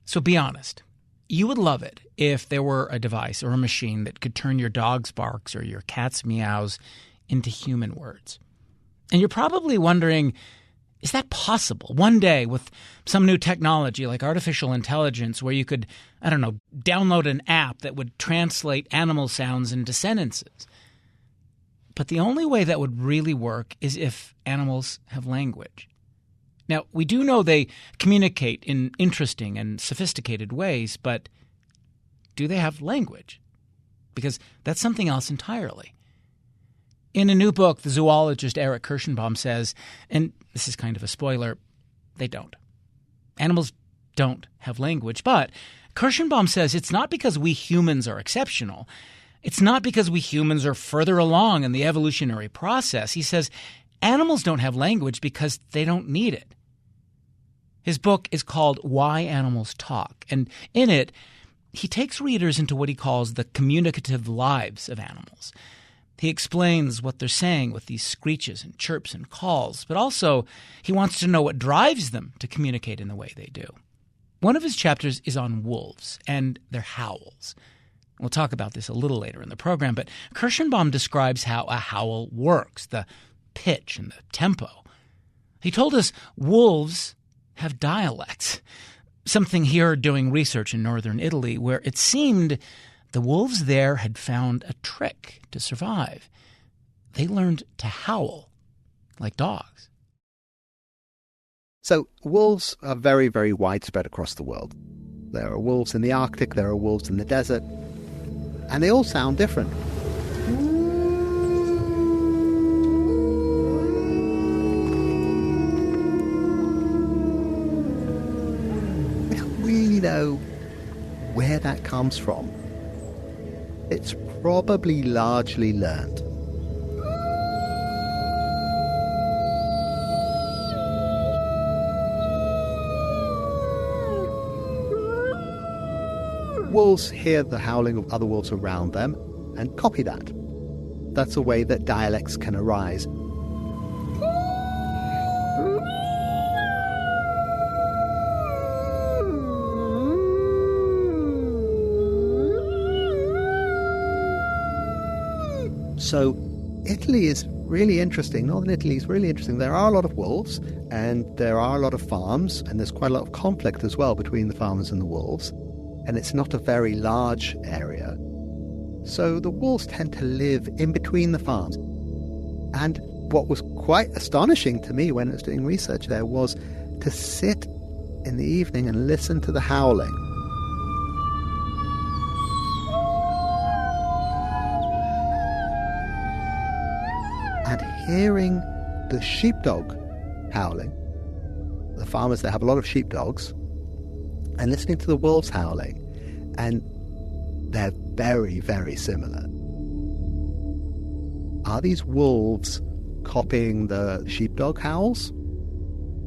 So be honest. You would love it if there were a device or a machine that could turn your dog's barks or your cat's meows into human words. And you're probably wondering, is that possible? One day with some new technology like artificial intelligence where you could, download an app that would translate animal sounds into sentences. But the only way that would really work is if animals have language. Now, we do know they communicate in interesting and sophisticated ways, but do they have language? Because that's something else entirely. In a new book, the zoologist Arik Kershenbaum says, and this is kind of a spoiler, they don't. Animals don't have language, but Kershenbaum says it's not because we humans are exceptional. It's not because we humans are further along in the evolutionary process. He says animals don't have language because they don't need it. His book is called Why Animals Talk, and in it, he takes readers into what he calls the communicative lives of animals. He explains what they're saying with these screeches and chirps and calls, but also he wants to know what drives them to communicate in the way they do. One of his chapters is on wolves and their howls. We'll talk about this a little later in the program, but Kershenbaum describes how a howl works, the pitch and the tempo. He told us wolves have dialects, something he heard doing research in northern Italy where it seemed the wolves there had found a trick to survive. They learned to howl like dogs. So wolves are very, very widespread across the world. There are wolves in the Arctic, there are wolves in the desert, and they all sound different. We don't really know where that comes from. It's probably largely learned. Wolves hear the howling of other wolves around them and copy that. That's a way that dialects can arise. So Italy is really interesting. Northern Italy is really interesting. There are a lot of wolves and there are a lot of farms, and there's quite a lot of conflict as well between the farmers and the wolves. And it's not a very large area. So the wolves tend to live in between the farms. And what was quite astonishing to me when I was doing research there was to sit in the evening and listen to the howling. And hearing the sheepdog howling, the farmers there have a lot of sheepdogs, and listening to the wolves howling, and they're very, very similar. Are these wolves copying the sheepdog howls?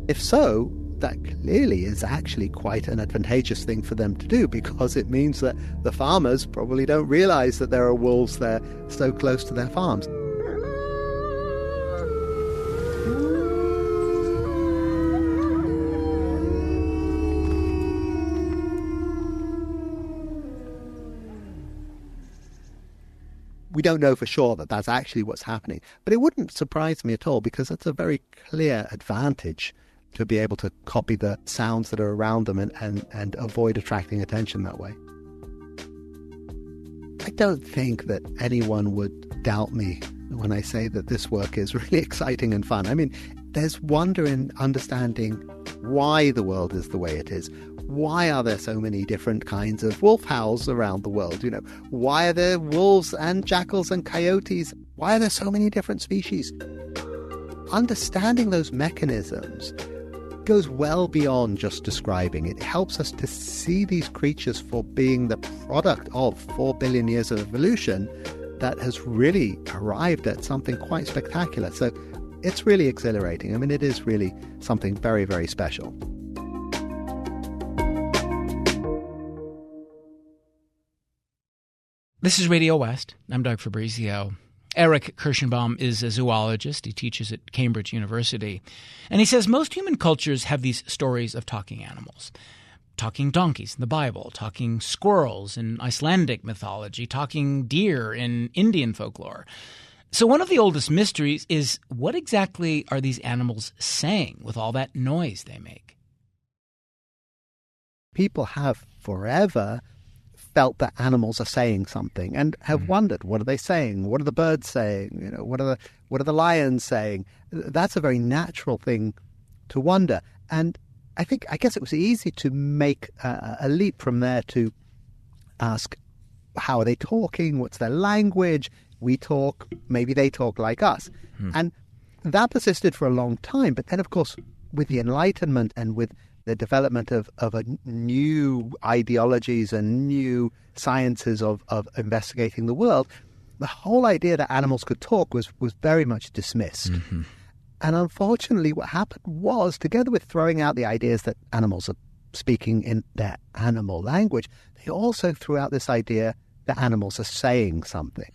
If so, that clearly is actually quite an advantageous thing for them to do, because it means that the farmers probably don't realize that there are wolves there so close to their farms. We don't know for sure that that's actually what's happening, but it wouldn't surprise me at all, because that's a very clear advantage to be able to copy the sounds that are around them and avoid attracting attention that way. I don't think that anyone would doubt me when I say that this work is really exciting and fun. I mean, there's wonder in understanding why the world is the way it is. Why are there so many different kinds of wolf howls around the world? You know, why are there wolves and jackals and coyotes? Why are there so many different species? Understanding those mechanisms goes well beyond just describing. It helps us to see these creatures for being the product of 4 billion years of evolution that has really arrived at something quite spectacular. So it's really exhilarating. I mean, it is really something very, very special. This is Radio West. I'm Doug Fabrizio. Arik Kershenbaum is a zoologist. He teaches at Cambridge University. And he says most human cultures have these stories of talking animals. talking donkeys in the Bible, talking squirrels in Icelandic mythology, talking deer in Indian folklore. So one of the oldest mysteries is, what exactly are these animals saying with all that noise they make? People have forever felt that animals are saying something and have wondered, what are they saying? What are the birds saying? What are the lions saying? That's a very natural thing to wonder. And I guess it was easy to make a leap from there to ask, how are they talking? What's their language? We talk, maybe they talk like us. And that persisted for a long time. But then, of course, with the Enlightenment and with the development of new ideologies and new sciences of investigating the world, the whole idea that animals could talk was very much dismissed. And unfortunately, what happened was, together with throwing out the ideas that animals are speaking in their animal language, they also threw out this idea that animals are saying something.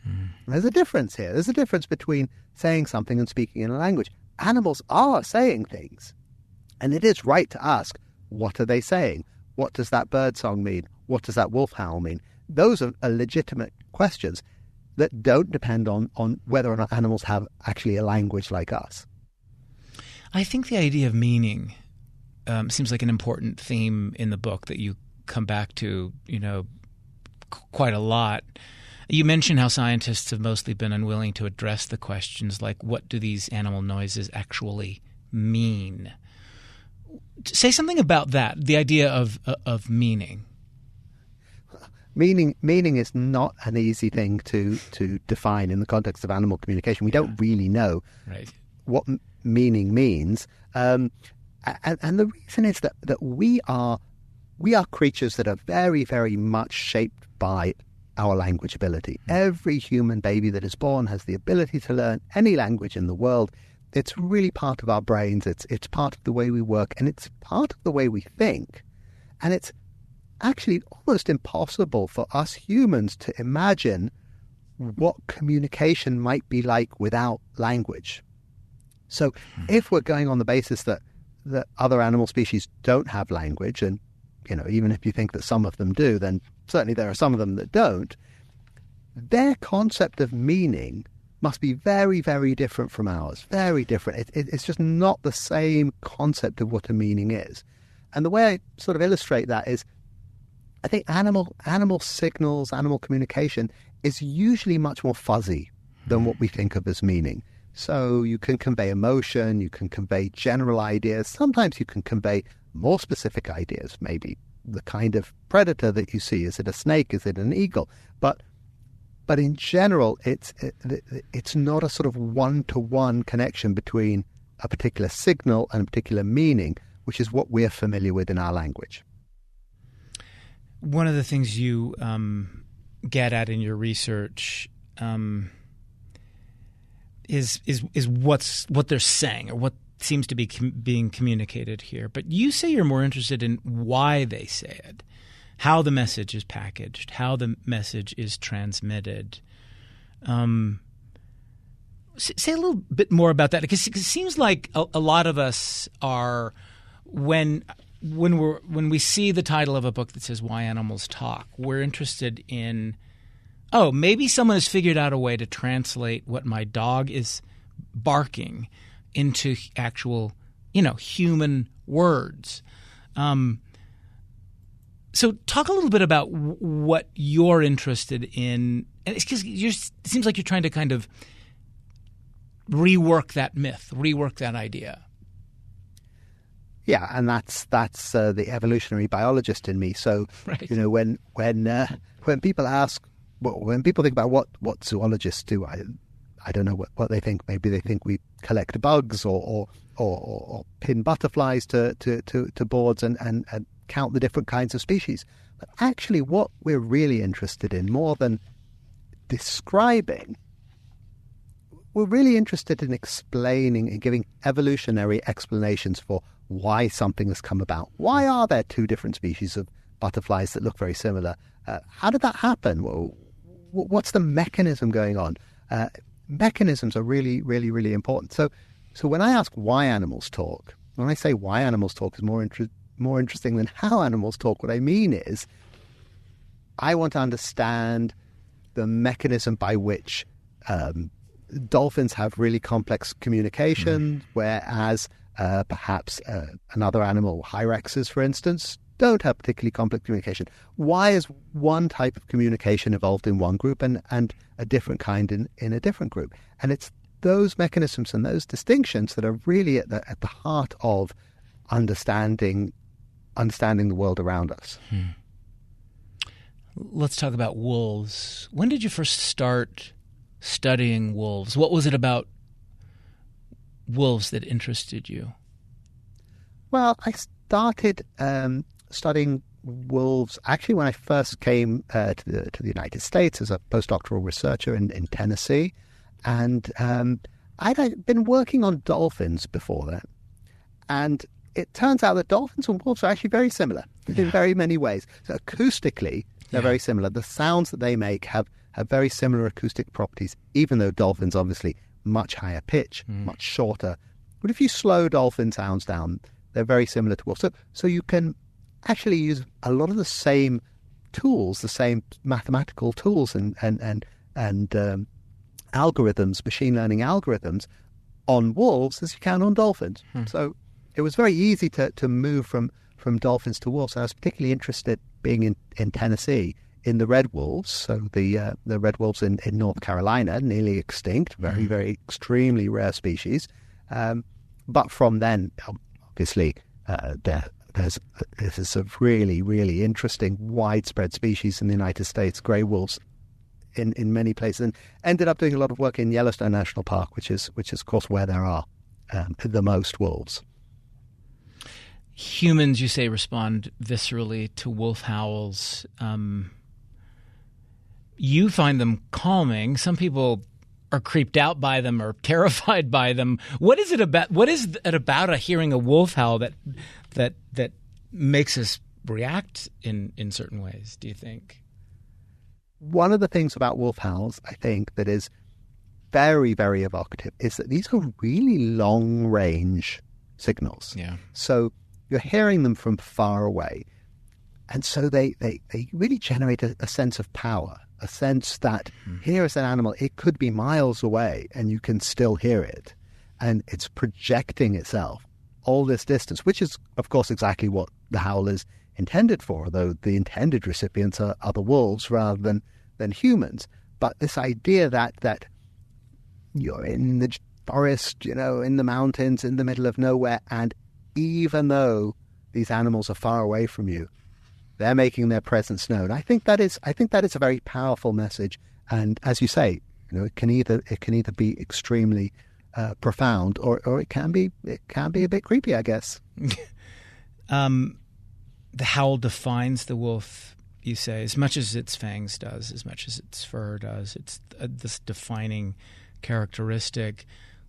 There's a difference here. There's a difference between saying something and speaking in a language. Animals are saying things. And it is right to ask, what are they saying? What does that bird song mean? What does that wolf howl mean? Those are legitimate questions that don't depend on whether or not animals have actually a language like us. I think the idea of meaning seems like an important theme in the book that you come back to, quite a lot. You mentioned how scientists have mostly been unwilling to address the questions like, what do these animal noises actually mean? Say something about that, the idea of meaning. Meaning is not an easy thing to define in the context of animal communication. We don't really know what meaning means. And the reason is that we are creatures that are very, very much shaped by our language ability. Every human baby that is born has the ability to learn any language in the world. It's really part of our brains. It's part of the way we work, and it's part of the way we think. And it's actually almost impossible for us humans to imagine what communication might be like without language. So if we're going on the basis that other animal species don't have language, and even if you think that some of them do, then certainly there are some of them that don't, their concept of meaning must be very, very different from ours. Very different. It's just not the same concept of what a meaning is. And the way I sort of illustrate that is, I think animal signals, animal communication is usually much more fuzzy than what we think of as meaning. So you can convey emotion, you can convey general ideas. Sometimes you can convey more specific ideas, maybe the kind of predator that you see. Is it a snake? Is it an eagle? But in general, it's not a sort of one-to-one connection between a particular signal and a particular meaning, which is what we're familiar with in our language. One of the things you get at in your research is what they're saying, or what seems to be being communicated here. But you say you're more interested in why they say it, how the message is packaged, how the message is transmitted. Say a little bit more about that, because it seems like a lot of us are, when we see the title of a book that says Why Animals Talk, we're interested in, maybe someone has figured out a way to translate what my dog is barking into actual, human words. So talk a little bit about what you're interested in. And it's because it seems like you're trying to kind of rework that myth, rework that idea. Yeah, and that's the evolutionary biologist in me. So, right. When people ask, when people think about what zoologists do, I don't know what they think. Maybe they think we collect bugs or pin butterflies to boards and count the different kinds of species. But actually, what we're really interested in, more than describing, we're really interested in explaining and giving evolutionary explanations for why something has come about. Why are there two different species of butterflies that look very similar? How did that happen? Well, what's the mechanism going on? Mechanisms are really, really, really important. So when I ask why animals talk, when I say why animals talk is more more interesting than how animals talk. What I mean is, I want to understand the mechanism by which dolphins have really complex communication, whereas perhaps another animal, hyraxes, for instance, don't have particularly complex communication. Why is one type of communication evolved in one group and a different kind in a different group? And it's those mechanisms and those distinctions that are really at the heart of understanding the world around us. Let's talk about wolves. When did you first start studying wolves? What was it about wolves that interested you? Well, I started studying wolves actually when I first came to the United States as a postdoctoral researcher in Tennessee. And I'd been working on dolphins before that. And it turns out that dolphins and wolves are actually very similar in very many ways. So acoustically, they're very similar. The sounds that they make have very similar acoustic properties, even though dolphins obviously much higher pitch, much shorter. But if you slow dolphin sounds down, they're very similar to wolves. So you can actually use a lot of the same tools, the same mathematical tools and algorithms, machine learning algorithms on wolves as you can on dolphins. So it was very easy to move from dolphins to wolves. I was particularly interested, being in Tennessee, in the red wolves. So the red wolves in North Carolina, nearly extinct, very, very extremely rare species. But from then, obviously, there's a really, really interesting, widespread species in the United States, grey wolves, in many places, and ended up doing a lot of work in Yellowstone National Park, which is of course where there are the most wolves. Humans, you say, respond viscerally to wolf howls. You find them calming. Some people are creeped out by them or terrified by them. What is it about hearing a wolf howl that makes us react in certain ways, do you think? One of the things about wolf howls, I think, that is very, very evocative is that these are really long-range signals. Yeah. So you're hearing them from far away. And so they really generate a sense of power, a sense that here is an animal, it could be miles away and you can still hear it. And it's projecting itself all this distance, which is, of course, exactly what the howl is intended for, though the intended recipients are the wolves rather than humans. But this idea that you're in the forest, in the mountains, in the middle of nowhere, and even though these animals are far away from you, they're making their presence known. I think that is a very powerful message. And as you say, it can either be extremely profound, or it can be a bit creepy, I guess. The howl defines the wolf, you say, as much as its fangs does, as much as its fur does. It's this defining characteristic.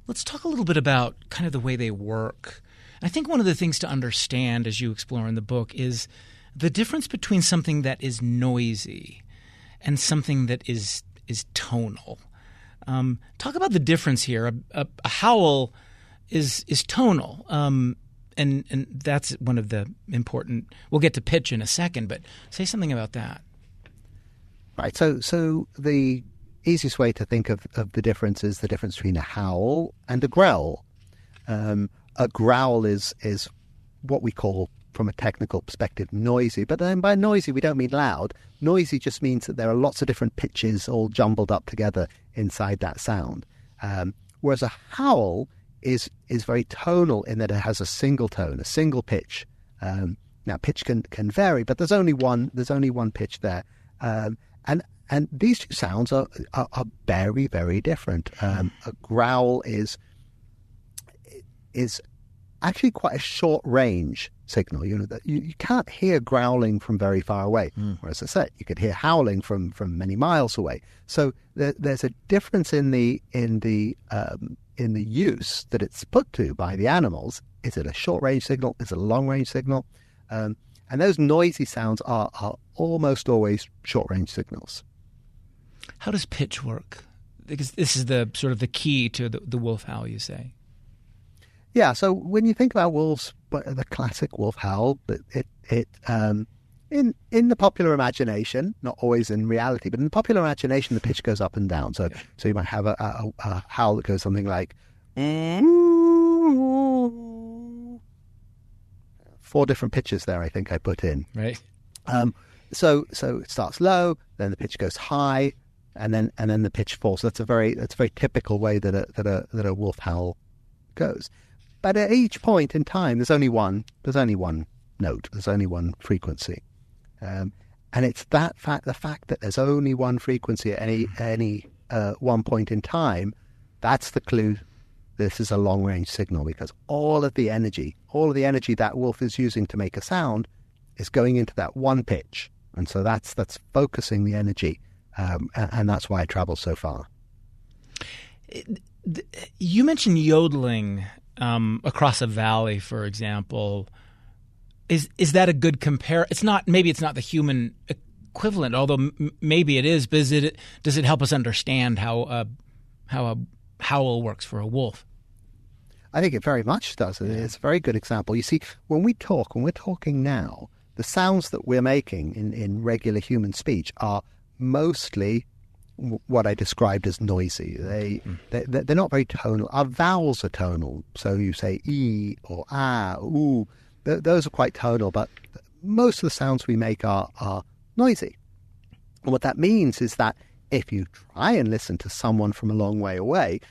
Let's talk a little bit about kind of the way they work. I think one of the things to understand as you explore in the book is the difference between something that is noisy and something that is tonal. Talk about the difference here. A howl is tonal. And that's one of the important – we'll get to pitch in a second, but say something about that. Right. So the easiest way to think of the difference is the difference between a howl and a growl. A growl is what we call, from a technical perspective, noisy. But then by noisy, we don't mean loud. Noisy just means that there are lots of different pitches all jumbled up together inside that sound. Whereas a howl is very tonal in that it has a single tone, a single pitch. Now, pitch can vary, but there's only one pitch there. And these two sounds are very, very different. A growl is actually quite a short range signal. You can't hear growling from very far away. Whereas, as I said, you could hear howling from many miles away. So there's a difference in the use that it's put to by the animals. Is it a short range signal? Is it a long range signal? And those noisy sounds are almost always short range signals. How does pitch work? Because this is the sort of the key to the wolf howl, you say. Yeah, so when you think about wolves the classic wolf howl. In the popular imagination, not always in reality, but in the popular imagination, the pitch goes up and down. So you might have a howl that goes something like 4 different pitches there. I think I put in. Right. So it starts low, then the pitch goes high, and then the pitch falls. So that's a very typical way that a wolf howl goes. But at each point in time, there's only one note. There's only one frequency, and it's the fact that there's only one frequency at any one point in time. That's the clue. This is a long range signal, because all of the energy that wolf is using to make a sound is going into that one pitch, and so that's focusing the energy, and that's why it travels so far. You mentioned yodeling across a valley, for example. Is that a good compare? Maybe it's not the human equivalent, although maybe it is. But does it help us understand how a howl works for a wolf? I think it very much does. It's a very good example. You see, when we're talking now, the sounds that we're making in regular human speech are mostly what I described as noisy. They're not very tonal. Our vowels are tonal. So you say e or ah, ooh. Those are quite tonal, but most of the sounds we make are noisy. And what that means is that if you try and listen to someone from a long way away,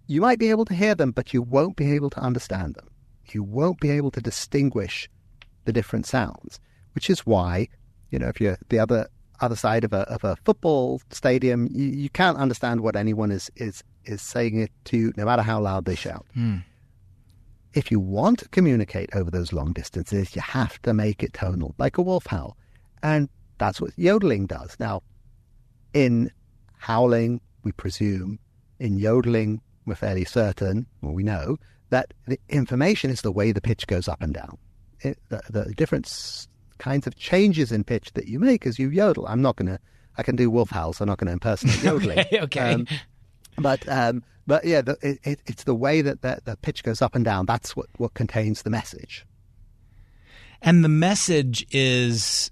you might be able to hear them, but you won't be able to understand them. You won't be able to distinguish the different sounds, which is why, if you're the other side of a football stadium, you can't understand what anyone is saying it to you, no matter how loud they shout. If you want to communicate over those long distances, you have to make it tonal, like a wolf howl. And that's what yodeling does. Now, in howling, we presume. In yodeling, we're fairly certain, well, we know, that the information is the way the pitch goes up and down. The different kinds of changes in pitch that you make as you yodel. I can do wolf howls, I'm not going to impersonate yodeling. Okay. But yeah, it's the way that the pitch goes up and down. That's what contains the message. And the message is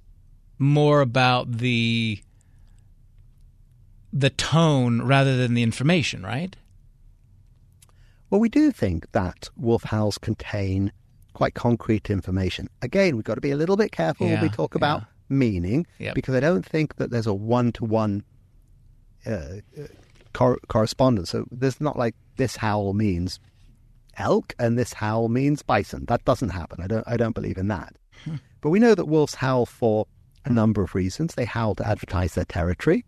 more about the tone rather than the information, right? Well, we do think that wolf howls contain quite concrete information. Again, we've got to be a little bit careful when we talk about meaning, because I don't think that there's a one-to-one correspondence. So there's not like this howl means elk and this howl means bison. That doesn't happen. I don't believe in that. But we know that wolves howl for a number of reasons. They howl to advertise their territory.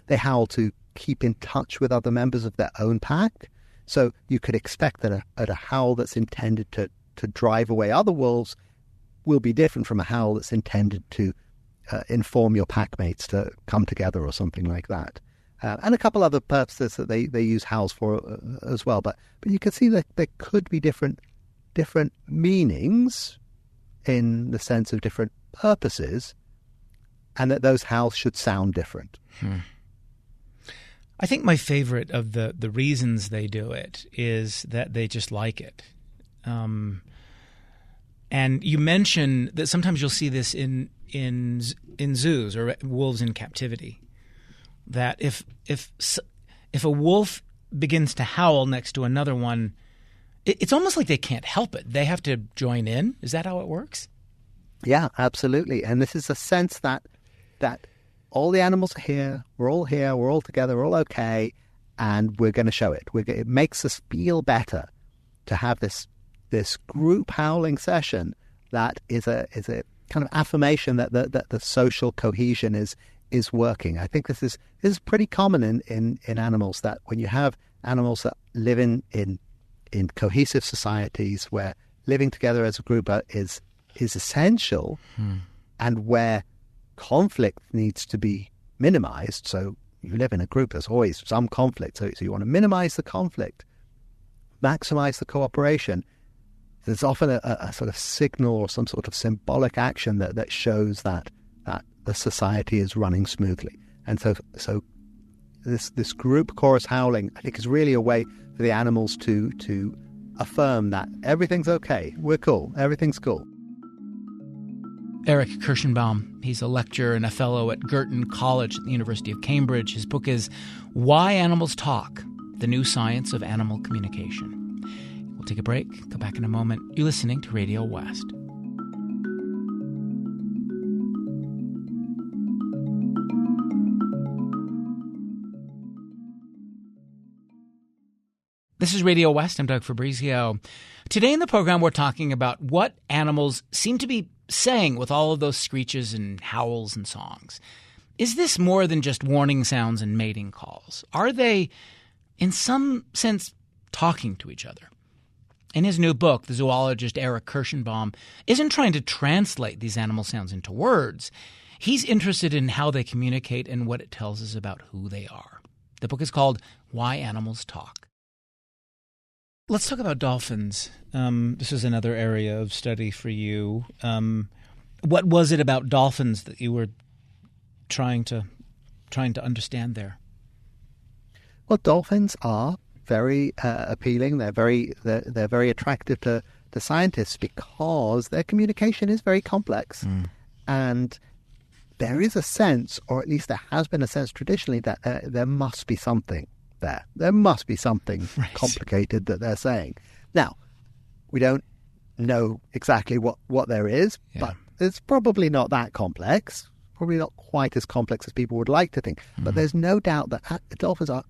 They howl to keep in touch with other members of their own pack. So you could expect that a howl that's intended to drive away other wolves will be different from a howl that's intended to inform your pack mates to come together or something like that. And a couple other purposes that they use howls for as well. But you can see that there could be different meanings in the sense of different purposes, and that those howls should sound different. I think my favorite of the reasons they do it is that they just like it. And you mention that sometimes you'll see this in zoos or wolves in captivity. That if a wolf begins to howl next to another one, it's almost like they can't help it. They have to join in. Is that how it works? Yeah, absolutely. And this is a sense that all the animals are here, we're all together, we're all okay, and we're going to show it. It makes us feel better to have this group howling session that is a kind of affirmation that the social cohesion is working. I think this is pretty common in animals, that when you have animals that live in cohesive societies where living together as a group is essential, and where conflict needs to be minimized. So you live in a group, there's always some conflict. So you want to minimize the conflict, maximize the cooperation. There's often a sort of signal or some sort of symbolic action that shows that the society is running smoothly. And so this group chorus howling, I think, is really a way for the animals to affirm that everything's okay, we're cool, everything's cool. Arik Kershenbaum, he's a lecturer and a fellow at Girton College at the University of Cambridge. His book is Why Animals Talk, The New Science of Animal Communication. We'll take a break, come back in a moment. You're listening to Radio West. This is Radio West. I'm Doug Fabrizio. Today in the program, we're talking about what animals seem to be saying with all of those screeches and howls and songs. Is this more than just warning sounds and mating calls? Are they, in some sense, talking to each other? In his new book, the zoologist Arik Kershenbaum isn't trying to translate these animal sounds into words. He's interested in how they communicate and what it tells us about who they are. The book is called Why Animals Talk. Let's talk about dolphins. This is another area of study for you. What was it about dolphins that you were trying to understand there? Well, dolphins are very appealing. They're very attractive to scientists because their communication is very complex, and there is a sense, or at least there has been a sense traditionally, that there must be something there. There must be something complicated that they're saying. Now, we don't know exactly what there is, but it's probably not that complex. Probably not quite as complex as people would like to think. But there's no doubt that dolphins are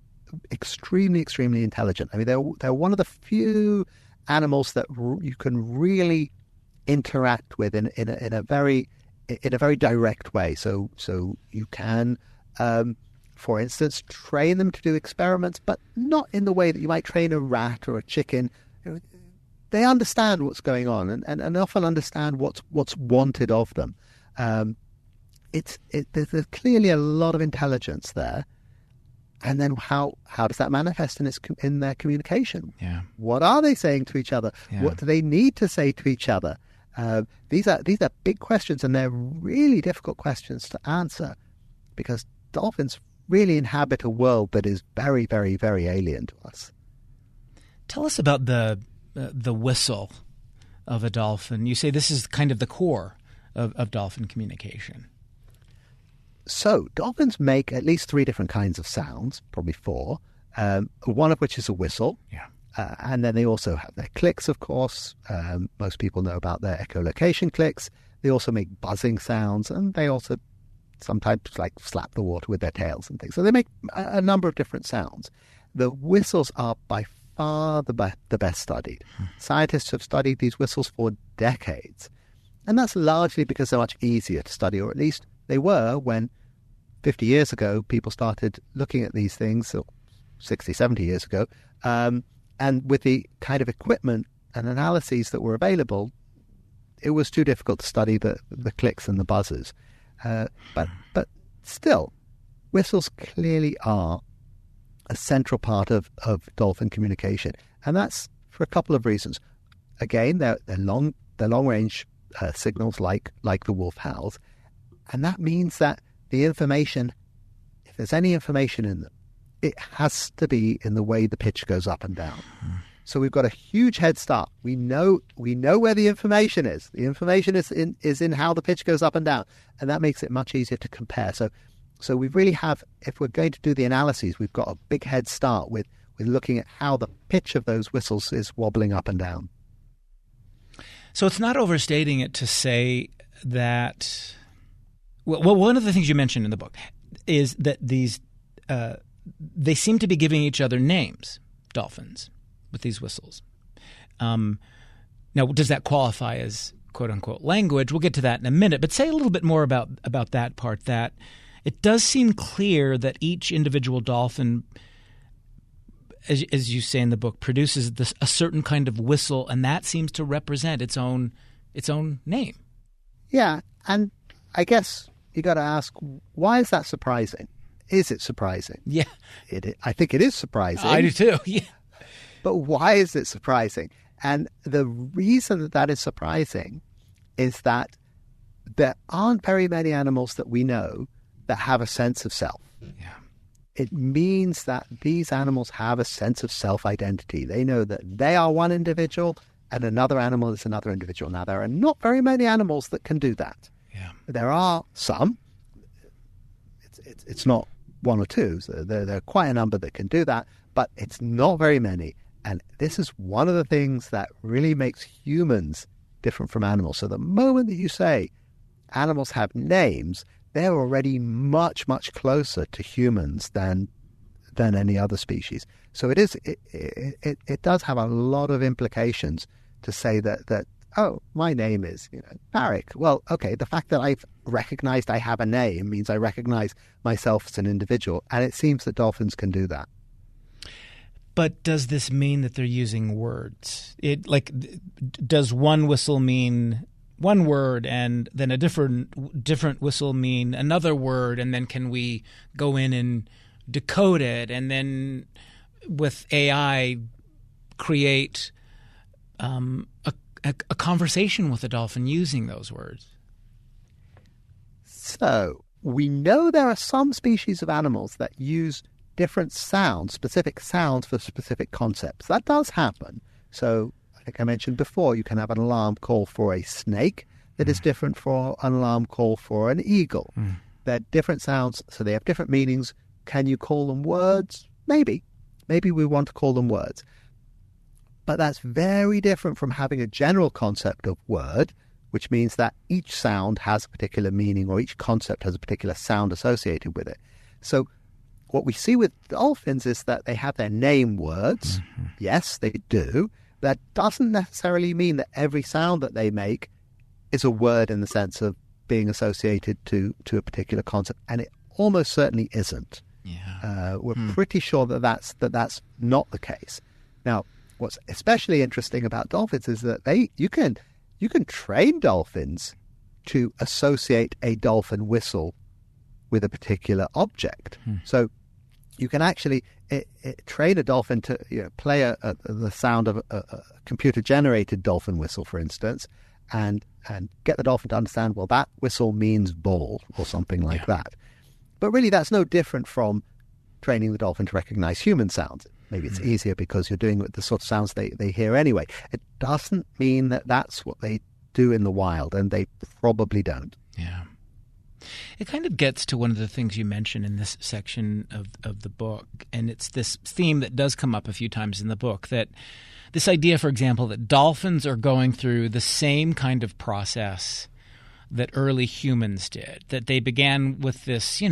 extremely, extremely intelligent. I mean, they're one of the few animals that you can really interact with in a very direct way. So you can, for instance, train them to do experiments, but not in the way that you might train a rat or a chicken. They understand what's going on and often understand what's wanted of them. There's clearly a lot of intelligence there. And then how does that manifest in their communication? Yeah. What are they saying to each other? Yeah. What do they need to say to each other? These are big questions, and they're really difficult questions to answer because dolphins really inhabit a world that is very, very, very alien to us. Tell us about the whistle of a dolphin. You say this is kind of the core of dolphin communication. So dolphins make at least 3 different kinds of sounds, probably 4, one of which is a whistle. Yeah. And then they also have their clicks, of course. Most people know about their echolocation clicks. They also make buzzing sounds, and they also sometimes slap the water with their tails and things. So they make a number of different sounds. The whistles are by far the best studied. Scientists have studied these whistles for decades. And that's largely because they're much easier to study, or at least they were when 50 years ago people started looking at these things, or 60, 70 years ago. And with the kind of equipment and analyses that were available, it was too difficult to study the clicks and the buzzes. But still, whistles clearly are a central part of dolphin communication. And that's for a couple of reasons. Again, they're long-range signals like the wolf howls. And that means that the information, if there's any information in them, it has to be in the way the pitch goes up and down. So we've got a huge head start. We know where the information is. The information is in how the pitch goes up and down. And that makes it much easier to compare. So we really have, if we're going to do the analyses, we've got a big head start with looking at how the pitch of those whistles is wobbling up and down. So it's not overstating it to say that... Well, one of the things you mentioned in the book is that these they seem to be giving each other names, dolphins, with these whistles. Now, does that qualify as quote-unquote language? We'll get to that in a minute. But say a little bit more about that part, that it does seem clear that each individual dolphin, as you say in the book, produces a certain kind of whistle, and that seems to represent its own name. Yeah, and I guess you got to ask, why is that surprising? Is it surprising? Yeah. I think it is surprising. I do too, yeah. But why is it surprising? And the reason that is surprising is that there aren't very many animals that we know that have a sense of self. Yeah. it means that these animals have a sense of self-identity. They know that they are one individual and another animal is another individual. Now, there are not very many animals that can do that. Yeah. There are some. It's not one or two. So there are quite a number that can do that, but it's not very many. And this is one of the things that really makes humans different from animals. So the moment that you say animals have names, they're already much, much closer to humans than any other species. So it does have a lot of implications to say that oh, my name is Arik. Well, okay, the fact that I've recognized I have a name means I recognize myself as an individual, and it seems that dolphins can do that. But does this mean that they're using words? Does one whistle mean one word and then a different whistle mean another word, and then can we go in and decode it and then with AI create a conversation with a dolphin using those words? So we know there are some species of animals that use different sounds, specific sounds for specific concepts. That does happen. So I think I mentioned before, you can have an alarm call for a snake that is different from an alarm call for an eagle. They're different sounds, so they have different meanings. Can you call them words? Maybe. Maybe we want to call them words. But that's very different from having a general concept of word, which means that each sound has a particular meaning or each concept has a particular sound associated with it. So what we see with dolphins is that they have their name words. Yes, they do. That doesn't necessarily mean that every sound that they make is a word in the sense of being associated to a particular concept, and it almost certainly isn't. Yeah. We're pretty sure that that's not the case. Now, what's especially interesting about dolphins is that you can train dolphins to associate a dolphin whistle with a particular object. So you can actually train a dolphin to play the sound of a computer-generated dolphin whistle, for instance, and get the dolphin to understand, well, that whistle means ball or something like that. But really, that's no different from training the dolphin to recognize human sounds. Maybe it's easier because you're doing the sort of sounds they hear anyway. It doesn't mean that that's what they do in the wild, and they probably don't. Yeah. It kind of gets to one of the things you mentioned in this section of the book, and it's this theme that does come up a few times in the book, that this idea, for example, that dolphins are going through the same kind of process that early humans did, that they began with this,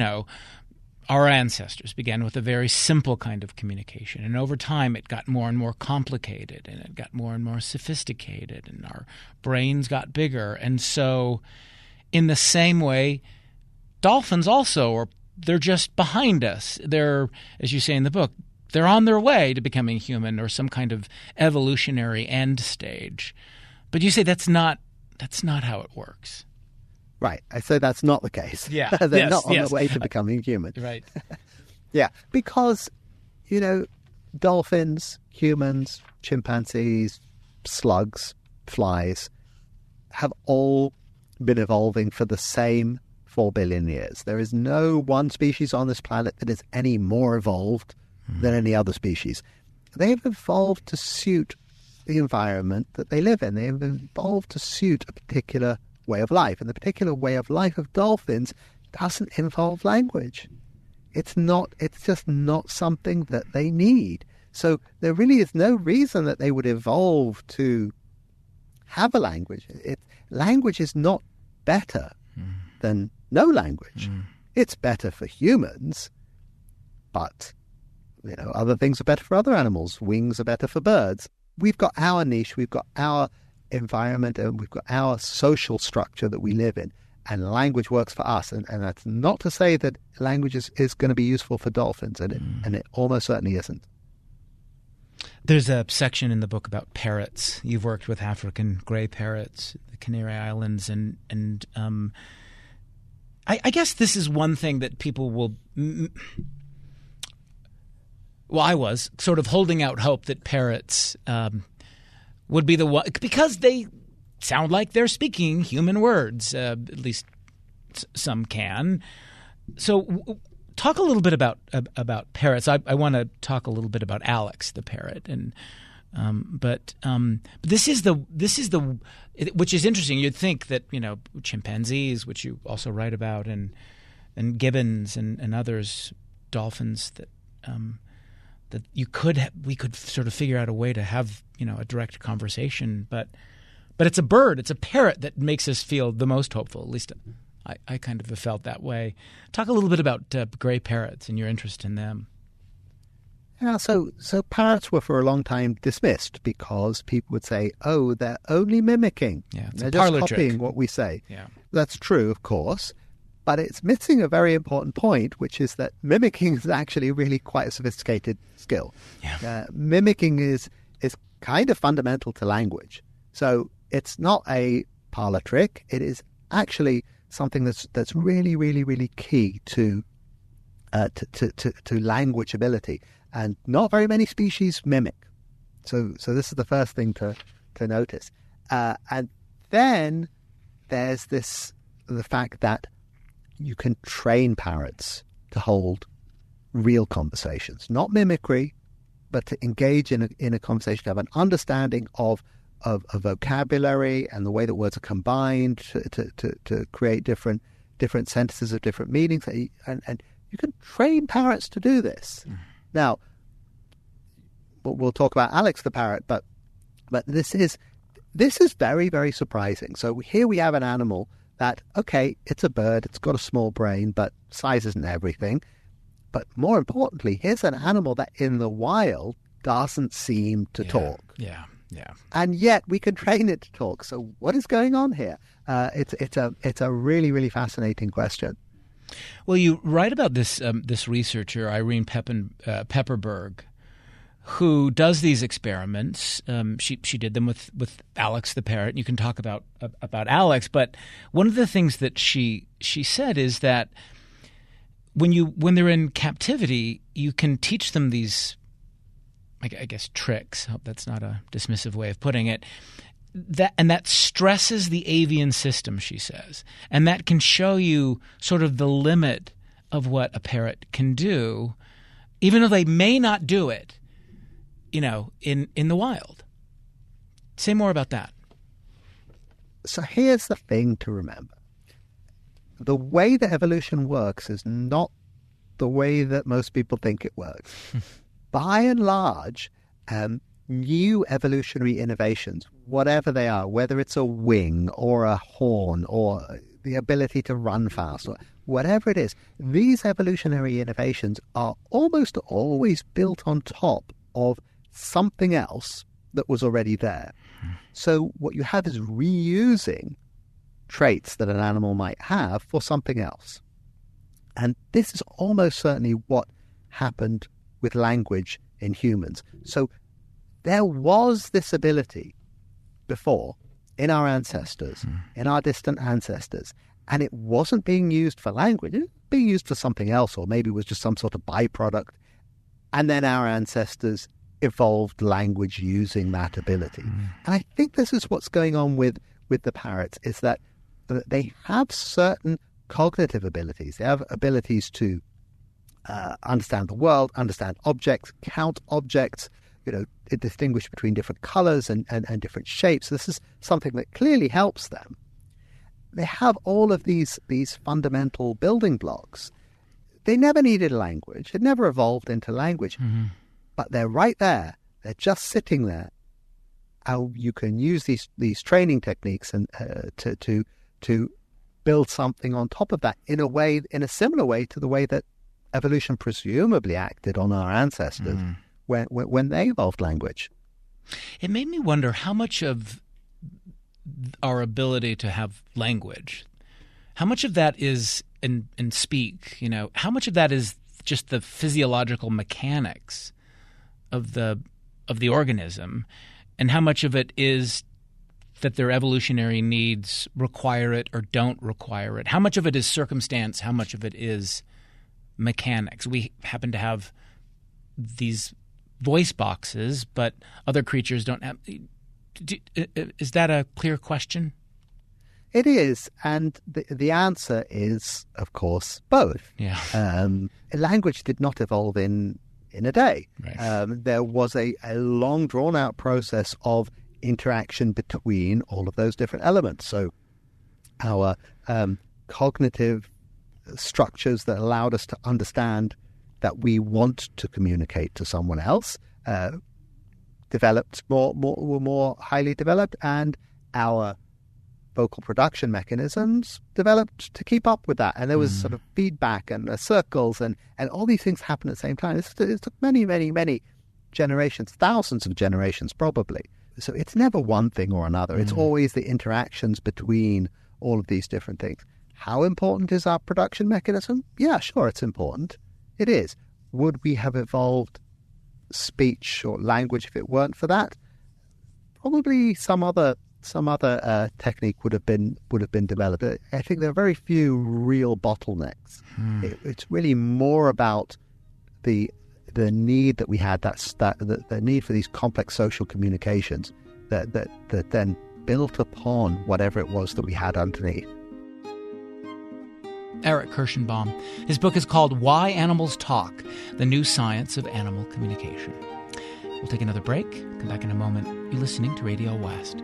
our ancestors began with a very simple kind of communication, and over time it got more and more complicated, and it got more and more sophisticated, and our brains got bigger. And so in the same way, dolphins also they're just behind us. They're, as you say in the book, they're on their way to becoming human or some kind of evolutionary end stage. But you say that's not how it works. Right. I say that's not the case. Yeah. They're not on the way to becoming human. Right. Yeah. Because, dolphins, humans, chimpanzees, slugs, flies have all been evolving for the same 4 billion years. There is no one species on this planet that is any more evolved than any other species. They've evolved to suit the environment that they live in. They have evolved to suit a particular way of life. And the particular way of life of dolphins doesn't involve language. It's just not something that they need. So there really is no reason that they would evolve to have a language. Language is not better than no language. It's better for humans, but other things are better for other animals. Wings are better for birds. We've got our niche, we've got our environment, and we've got our social structure that we live in, and language works for us. And that's not to say that language is going to be useful for dolphins, and it almost certainly isn't. There's a section in the book about parrots. You've worked with African gray parrots, the Canary Islands, and I guess this is one thing that people will. Well, I was sort of holding out hope that parrots would be the one, because they sound like they're speaking human words. At least some can. So talk a little bit about parrots. I want to talk a little bit about Alex the parrot, and but this is the which is interesting. You'd think that chimpanzees, which you also write about, and gibbons and others, dolphins, that we could sort of figure out a way to have a direct conversation, but it's a bird, it's a parrot that makes us feel the most hopeful. At least I kind of have felt that way. Talk a little bit about gray parrots and your interest in them. Yeah, so parrots were for a long time dismissed because people would say, "Oh, they're only mimicking. Yeah, it's they're a just parlor copying trick." What we say." Yeah, that's true, of course, but it's missing a very important point, which is that mimicking is actually really quite a sophisticated skill. Yeah. Mimicking is kind of fundamental to language, so it's not a parlor trick. It is actually something that's really, really, really key to language ability. And not very many species mimic. So this is the first thing to notice. And then there's the fact that you can train parrots to hold real conversations, not mimicry, but to engage in a conversation, to have an understanding of vocabulary and the way that words are combined to create different sentences of different meanings. And you can train parrots to do this. Now, we'll talk about Alex the parrot, but this is very, very surprising. So here we have an animal that, okay, it's a bird, it's got a small brain, but size isn't everything. But more importantly, here's an animal that in the wild doesn't seem to talk. Yeah. And yet we can train it to talk. So what is going on here? It's a really, really fascinating question. Well, you write about this researcher, Irene Pepperberg, who does these experiments. She did them with Alex the parrot. You can talk about Alex, but one of the things that she said is that when they're in captivity, you can teach them these, I guess, tricks. I hope that's not a dismissive way of putting it. That stresses the avian system, she says. And that can show you sort of the limit of what a parrot can do, even though they may not do it, in the wild. Say more about that. So here's the thing to remember. The way that evolution works is not the way that most people think it works. By and large, new evolutionary innovations, whatever they are, whether it's a wing or a horn or the ability to run fast or whatever it is, these evolutionary innovations are almost always built on top of something else that was already there. So what you have is reusing traits that an animal might have for something else. And this is almost certainly what happened with language in humans. So there was this ability before in our ancestors, in our distant ancestors, and it wasn't being used for language. It was being used for something else, or maybe it was just some sort of byproduct. And then our ancestors evolved language using that ability. And I think this is what's going on with the parrots, is that they have certain cognitive abilities. They have abilities to understand the world, understand objects, count objects, distinguish between different colors and different shapes. This is something that clearly helps them. They have all of these fundamental building blocks. They never needed a language. It never evolved into language. But they're right there. They're just sitting there. How you can use these training techniques and to build something on top of that in a similar way to the way that evolution presumably acted on our ancestors when they evolved language. It made me wonder how much of our ability to have language, how much of that is and speak, how much of that is just the physiological mechanics of the organism, and how much of it is that their evolutionary needs require it or don't require it? How much of it is circumstance? How much of it is mechanics? We happen to have these voice boxes, but other creatures don't have. Is that a clear question? It is, and the answer is, of course, both. Yeah. Language did not evolve in a day. Right. There was a long, drawn-out process of interaction between all of those different elements. So our cognitive structures that allowed us to understand that we want to communicate to someone else developed were more highly developed, and our vocal production mechanisms developed to keep up with that. And there was sort of feedback and circles and all these things happen at the same time. It took many, many, many generations, thousands of generations probably. So it's never one thing or another. It's always the interactions between all of these different things. How important is our production mechanism? Yeah, sure, it's important. It is. Would we have evolved speech or language if it weren't for that? Probably some other technique would have been developed. I think there are very few real bottlenecks. It's really more about the need that we had, the need for these complex social communications that then built upon whatever it was that we had underneath. Arik Kershenbaum. His book is called Why Animals Talk, The New Science of Animal Communication. We'll take another break. Come back in a moment. You're listening to Radio West.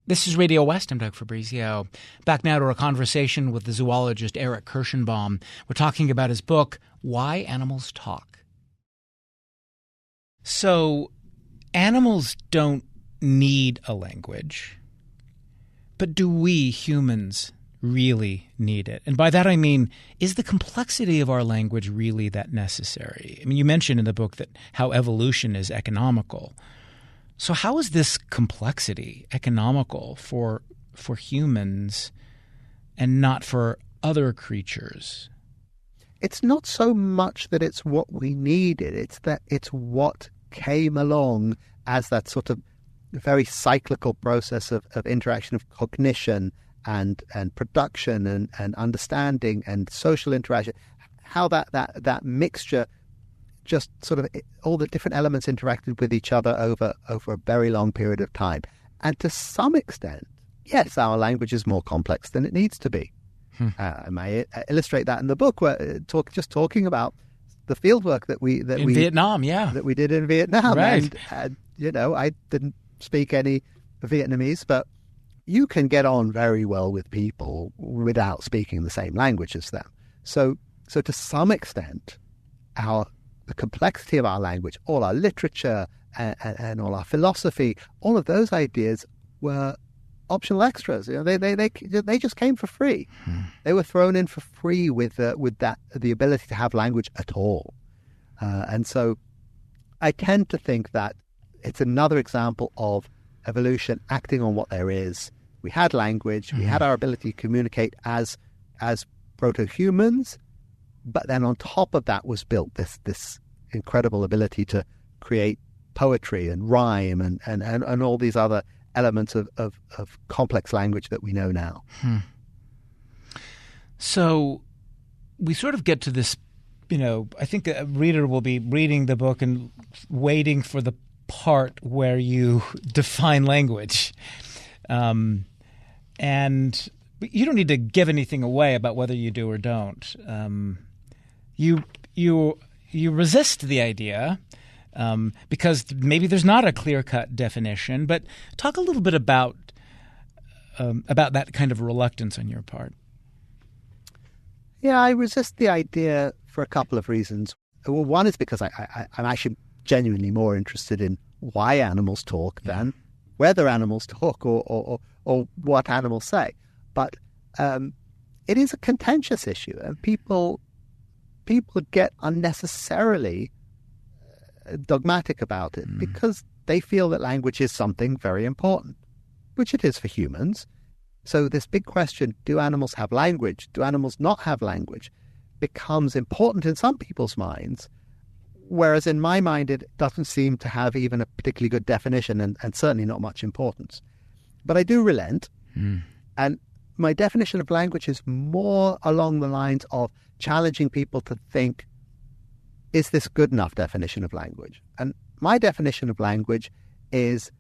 This is Radio West. I'm Doug Fabrizio. Back now to our conversation with the zoologist Arik Kershenbaum. We're talking about his book, Why Animals Talk. So, animals don't need a language, but do we humans really need it? And by that I mean, is the complexity of our language really that necessary? I mean, you mentioned in the book that how evolution is economical. So how is this complexity economical for humans and not for other creatures? It's not so much that it's what we needed, it's that it's what came along as that sort of very cyclical process of interaction, of cognition and production and understanding and social interaction, how that mixture just sort of all the different elements interacted with each other over a very long period of time. And to some extent, yes, our language is more complex than it needs to be. I illustrate that in the book, where talking about the fieldwork that we did in Vietnam. Right. And I didn't speak any Vietnamese, but you can get on very well with people without speaking the same language as them. So to some extent, the complexity of our language, all our literature and all our philosophy, all of those ideas were optional extras. They just came for free. They were thrown in for free with the ability to have language at all. And so I tend to think that it's another example of evolution acting on what there is. We had language, we had our ability to communicate as proto-humans, but then on top of that was built this incredible ability to create poetry and rhyme and all these other elements of complex language that we know now. So we sort of get to this, I think a reader will be reading the book and waiting for the part where you define language. And you don't need to give anything away about whether you do or don't. You resist the idea because maybe there's not a clear-cut definition. But talk a little bit about that kind of reluctance on your part. Yeah, I resist the idea for a couple of reasons. Well, one is because I'm actually genuinely more interested in why animals talk than whether animals talk or what animals say. But it is a contentious issue, and people get unnecessarily dogmatic about it because they feel that language is something very important, which it is for humans. So this big question, do animals have language? Do animals not have language? Becomes important in some people's minds, whereas in my mind it doesn't seem to have even a particularly good definition and certainly not much importance. But I do relent, and my definition of language is more along the lines of challenging people to think is this good enough definition of language? And my definition of language is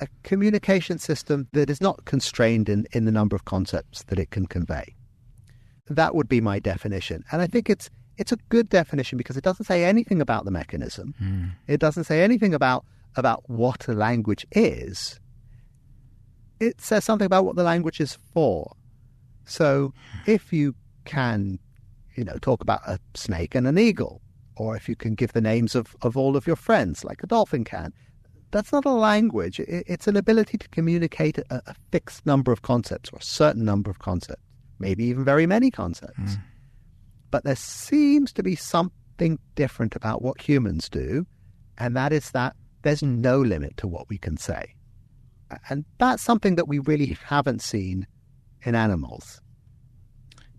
a communication system that is not constrained in the number of concepts that it can convey. That would be my definition. And I think it's a good definition because it doesn't say anything about the mechanism. It doesn't say anything about what a language is. It says something about what the language is for. So if you can, talk about a snake and an eagle, or if you can give the names of all of your friends, like a dolphin can, that's not a language. It's an ability to communicate a fixed number of concepts or a certain number of concepts, maybe even very many concepts. But there seems to be something different about what humans do, and that is that there's no limit to what we can say. And that's something that we really haven't seen in animals.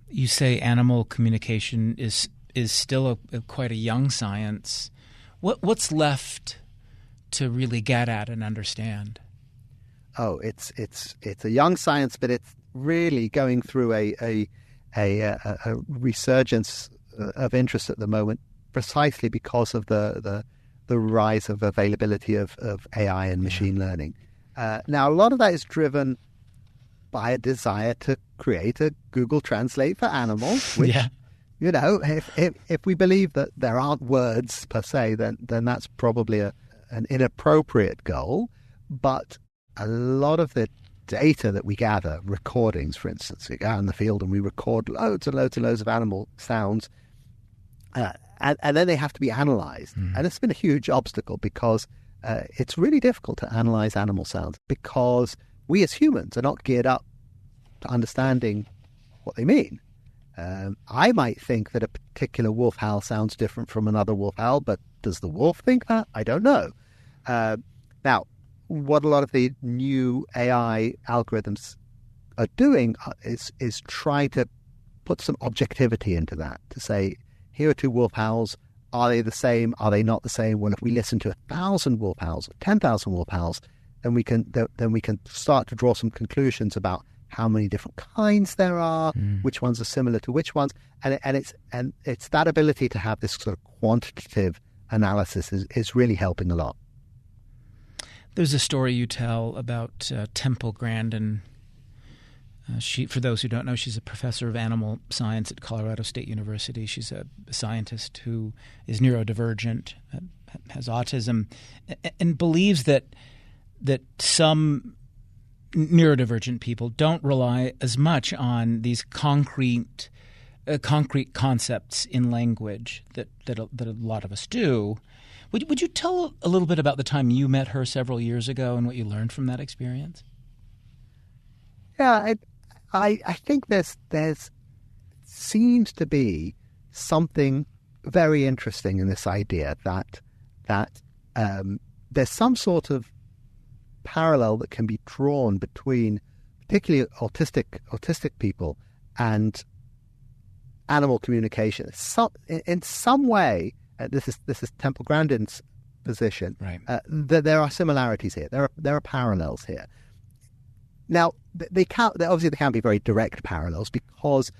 You say animal communication is still quite a young science. What's left to really get at and understand? Oh, it's a young science, but it's really going through a resurgence of interest at the moment, precisely because of the rise of availability of AI and machine learning. Now, a lot of that is driven by a desire to create a Google Translate for animals, which, if we believe that there aren't words per se, then that's probably an inappropriate goal. But a lot of the data that we gather, recordings, for instance, we go out in the field and we record loads and loads and loads of animal sounds, and then they have to be analyzed. And it's been a huge obstacle because it's really difficult to analyze animal sounds because we as humans are not geared up to understanding what they mean. I might think that a particular wolf howl sounds different from another wolf howl, but does the wolf think that? I don't know. Now, what a lot of the new AI algorithms are doing is try to put some objectivity into that, to say, here are two wolf howls. Are they the same? Are they not the same? Well, if we listen to 1,000 wolf howls, 10,000 wolf howls, then we can start to draw some conclusions about how many different kinds there are, which ones are similar to which ones, and it's that ability to have this sort of quantitative analysis is really helping a lot. There's a story you tell about Temple Grandin. She, for those who don't know, she's a professor of animal science at Colorado State University. She's a scientist who is neurodivergent, has autism, and believes that some neurodivergent people don't rely as much on these concrete concepts in language that a lot of us do. Would you tell a little bit about the time you met her several years ago and what you learned from that experience? Yeah, I think there's seems to be something very interesting in this idea that there's some sort of parallel that can be drawn between particularly autistic people and animal communication. In some way, this is Temple Grandin's position. Right. That there are similarities here. There are parallels here. Now, they can't be very direct parallels because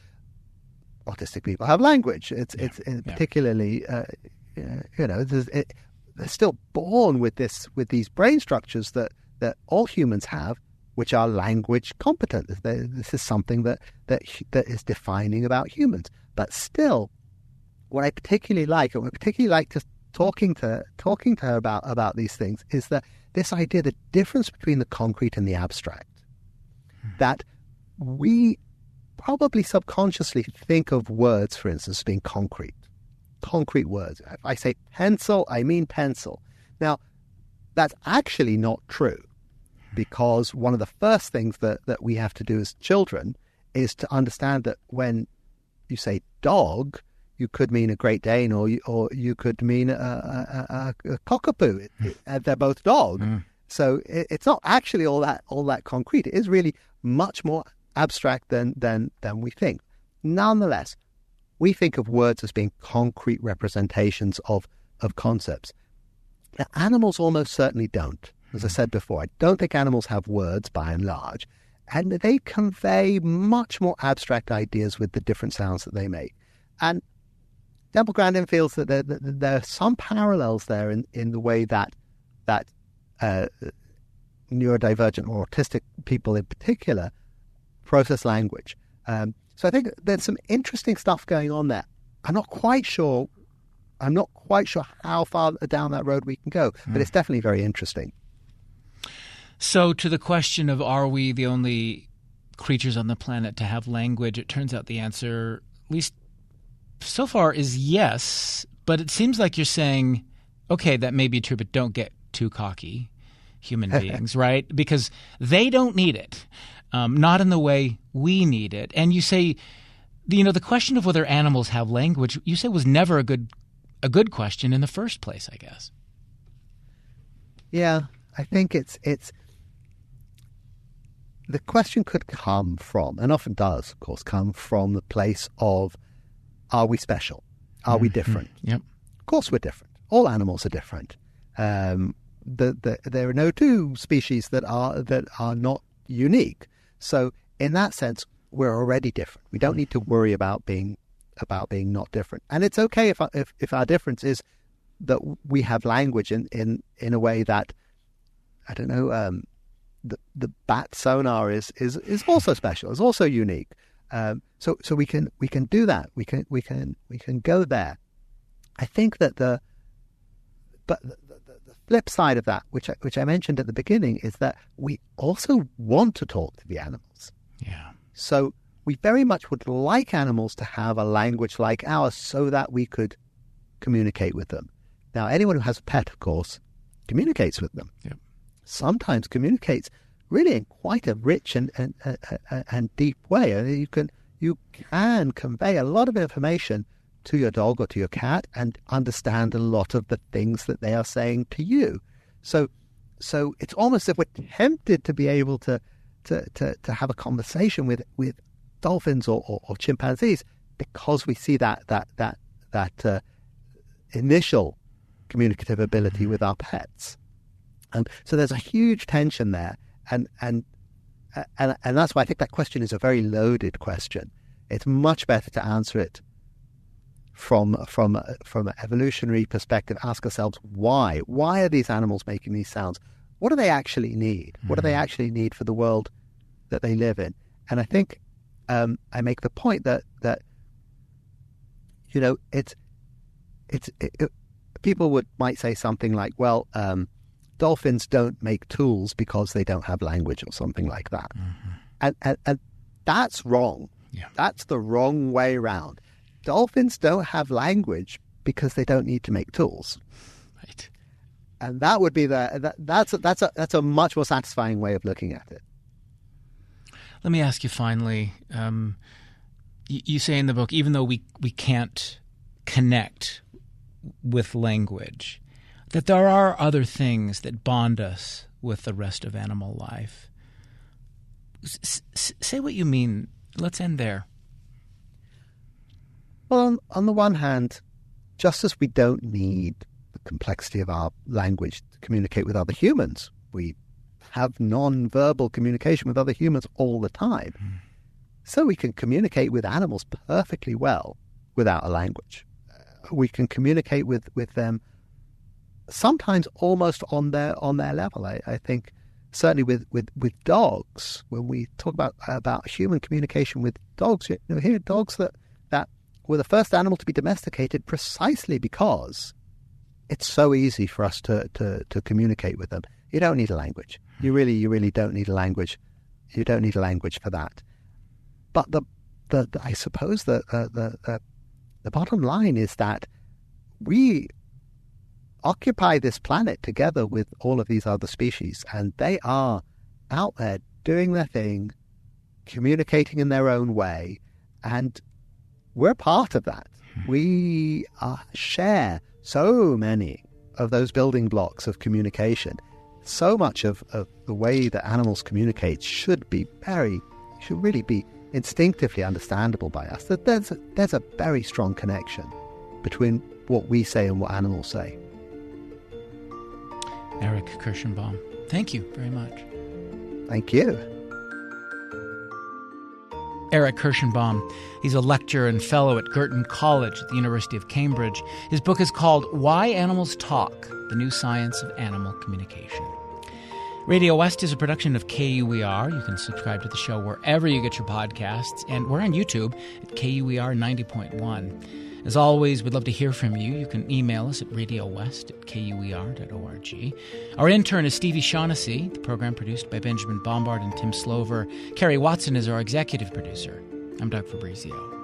autistic people have language. It's particularly they're still born with these brain structures that all humans have, which are language competent. This is something that is defining about humans. But still, what I particularly like to talking to her about these things is that this idea, the difference between the concrete and the abstract, that we probably subconsciously think of words, for instance, as being concrete words. If I say pencil, I mean pencil. Now, that's actually not true, because one of the first things that we have to do as children is to understand that when you say dog, you could mean a Great Dane or you could mean a cockapoo. They're both dog. So it's not actually all that concrete. It is really much more abstract than we think. Nonetheless, we think of words as being concrete representations of concepts. Now, animals almost certainly don't. As I said before, I don't think animals have words by and large, and they convey much more abstract ideas with the different sounds that they make. And Temple Grandin feels that there are some parallels there in the way that neurodivergent or autistic people in particular process language. So I think there's some interesting stuff going on there. I'm not quite sure how far down that road we can go, but it's definitely very interesting. So to the question of are we the only creatures on the planet to have language, it turns out the answer, at least so far, is yes. But it seems like you're saying, okay, that may be true, but don't get too cocky, human beings, right? Because they don't need it, not in the way we need it. And you say, the question of whether animals have language, you say was never a good question in the first place, I guess. Yeah, I think it's the question could come from, and often does, of course, come from the place of, are we special? Are we different? Yep. Of course we're different. All animals are different. There are no two species that are not unique. So in that sense, we're already different. We don't need to worry about being not different. And it's okay if our difference is that we have language in a way that, I don't know, the bat sonar is also special, is also unique. So we can do that. We can go there. I think that the flip side of that, which I mentioned at the beginning, is that we also want to talk to the animals. Yeah. So we very much would like animals to have a language like ours so that we could communicate with them. Now, anyone who has a pet, of course, communicates with them. Yep. Sometimes communicates really in quite a rich and deep way. You can convey a lot of information to your dog or to your cat and understand a lot of the things that they are saying to you. So it's almost as if we're tempted to be able to have a conversation with dolphins or chimpanzees because we see that initial communicative ability with our pets. And so there's a huge tension there. And that's why I think that question is a very loaded question. It's much better to answer it from an evolutionary perspective. Ask ourselves why. Why are these animals making these sounds? What do they actually need? What do they actually need for the world that they live in? And I think I make the point that people might say something like, well, dolphins don't make tools because they don't have language or something like that. Mm-hmm. And that's wrong. Yeah. That's the wrong way around. Dolphins don't have language because they don't need to make tools. Right. And that would be that's a much more satisfying way of looking at it. Let me ask you finally, you say in the book, even though we can't connect with language, that there are other things that bond us with the rest of animal life. Say what you mean. Let's end there. Well, on the one hand, just as we don't need the complexity of our language to communicate with other humans, we have non-verbal communication with other humans all the time. So we can communicate with animals perfectly well without a language. We can communicate with them sometimes almost on their level. I think certainly with dogs, when we talk about human communication with dogs, here are dogs that were the first animal to be domesticated precisely because it's so easy for us to communicate with them. You don't need a language. You really don't need a language. You don't need a language for that. But I suppose the bottom line is that we occupy this planet together with all of these other species, and they are out there doing their thing, communicating in their own way, and we're part of that. We share so many of those building blocks of communication. So much of the way that animals communicate should really be instinctively understandable by us. That there's a very strong connection between what we say and what animals say. Arik Kershenbaum, thank you very much. Thank you. Arik Kershenbaum. He's a lecturer and fellow at Girton College at the University of Cambridge. His book is called Why Animals Talk, The New Science of Animal Communication. Radio West is a production of KUER. You can subscribe to the show wherever you get your podcasts, and we're on YouTube at KUER 90.1. As always, we'd love to hear from you. You can email us at radiowest@kuer.org. Our intern is Stevie Shaughnessy, the program produced by Benjamin Bombard and Tim Slover. Kerry Watson is our executive producer. I'm Doug Fabrizio.